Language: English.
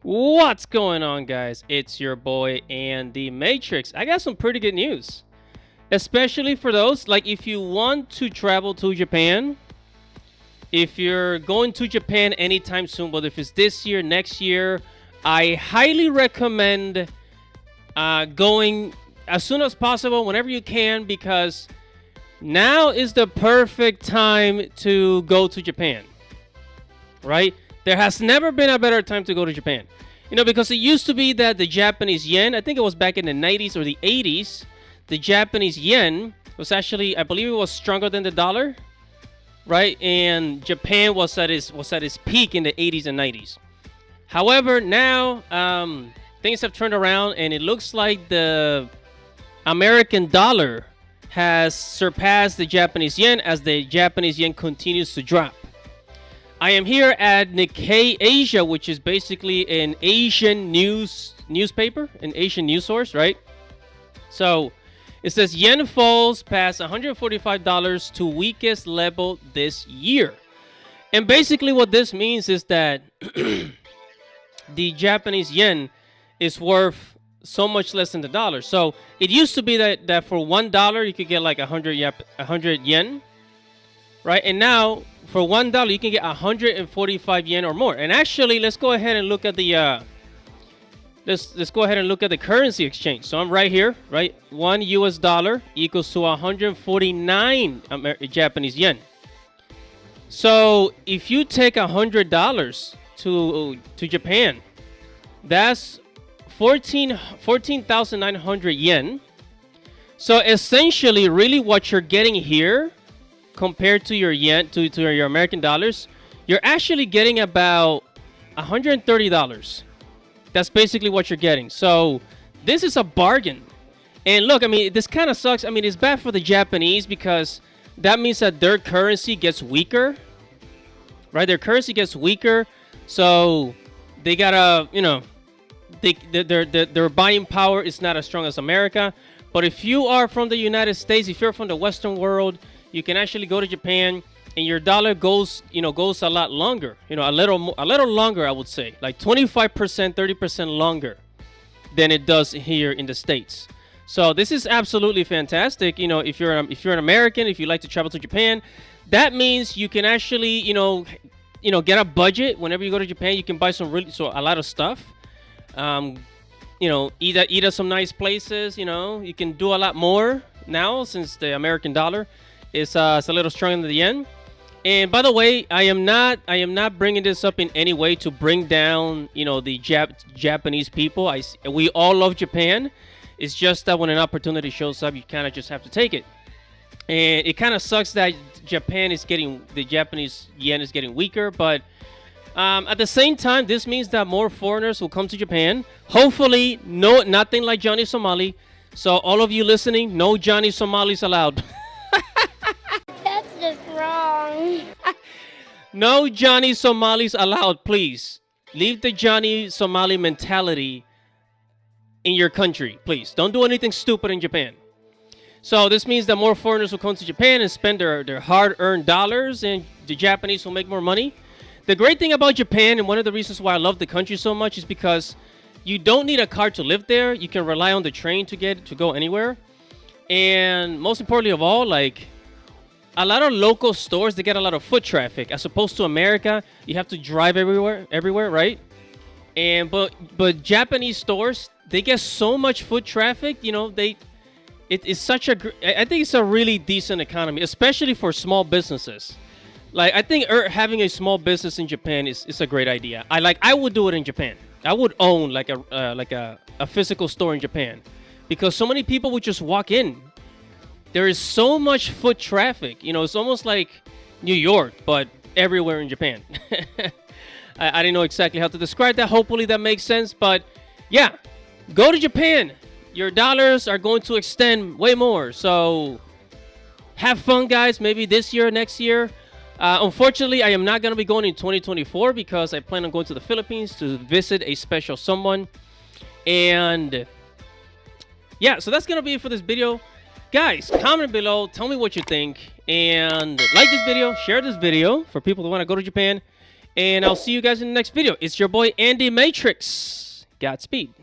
What's going on, guys? It's your boy and the Matrix. I got some pretty good news, especially for those like if you want to travel to Japan, if you're going to Japan anytime soon, whether if it's this year, next year, I highly recommend going as soon as possible, whenever you can, because now is the perfect time to go to Japan, right? There has never been a better time to go to Japan. Because it used to be that the Japanese yen, I think it was back in the 90s or the 80s, the Japanese yen was actually, I believe it was stronger than the dollar, right? And Japan was at its peak in the 80s and 90s. However, now things have turned around, and it looks like the American dollar has surpassed the Japanese yen as the Japanese yen continues to drop. I am here at Nikkei Asia, which is basically an Asian newspaper, an Asian news source, right? So it says yen falls past $145 to weakest level this year. And basically what this means is that the Japanese yen is worth so much less than the dollar. So it used to be that for $1 you could get like 100 yen, right? And now for $1 you can get 145 yen or more. And actually, let's go ahead and look at the let's go ahead and look at the currency exchange. So I'm right here, right? $1 equals to 149 Japanese yen. So if you take $100 to Japan, that's 14,900 yen. So essentially, really what you're getting here compared to your yen, to your American dollars, you're actually getting about $130. That's basically what you're getting. So this is a bargain. And look, I mean, this kind of sucks. I mean, it's bad for the Japanese because that means that their currency gets weaker, right? Their currency gets weaker. So they gotta, their buying power is not as strong as America. But if you are from the United States, if you're from the Western world, you can actually go to Japan, and your dollar goes a lot longer. A little longer, I would say, like 25%, 30% longer than it does here in the States. So this is absolutely fantastic. If you're an American, if you like to travel to Japan, that means you can actually get a budget whenever you go to Japan. You can buy a lot of stuff. Eat at some nice places. You can do a lot more now since the American dollar is a little stronger than the yen. And by the way, I am not bringing this up in any way to bring down the Japanese people. We all love Japan. It's just that when an opportunity shows up, you kind of just have to take it. And it kind of sucks that the Japanese yen is getting weaker, but at the same time, this means that more foreigners will come to Japan. Hopefully, nothing like Johnny Somali. So all of you listening, no Johnny Somalis allowed. That's just wrong. No Johnny Somalis allowed, please. Leave the Johnny Somali mentality in your country, please. Don't do anything stupid in Japan. So this means that more foreigners will come to Japan and spend their hard-earned dollars, and the Japanese will make more money. The great thing about Japan, and one of the reasons why I love the country so much, is because you don't need a car to live there. You can rely on the train to go anywhere. And most importantly of all, like, a lot of local stores, they get a lot of foot traffic. As opposed to America, you have to drive everywhere, right? But Japanese stores, they get so much foot traffic. I think it's a really decent economy, especially for small businesses. Like, I think having a small business in Japan is a great idea. I would do it in Japan. I would own like a physical store in Japan, because so many people would just walk in. There is so much foot traffic. It's almost like New York, but everywhere in Japan. I didn't know exactly how to describe that. Hopefully that makes sense. But yeah, go to Japan. Your dollars are going to extend way more. So have fun, guys. Maybe this year, next year. Unfortunately, I am not going to be going in 2024 because I plan on going to the Philippines to visit a special someone. And yeah, so that's going to be it for this video. Guys, comment below, tell me what you think, and like this video, share this video for people who want to go to Japan. And I'll see you guys in the next video. It's your boy Andy Matrix. Godspeed.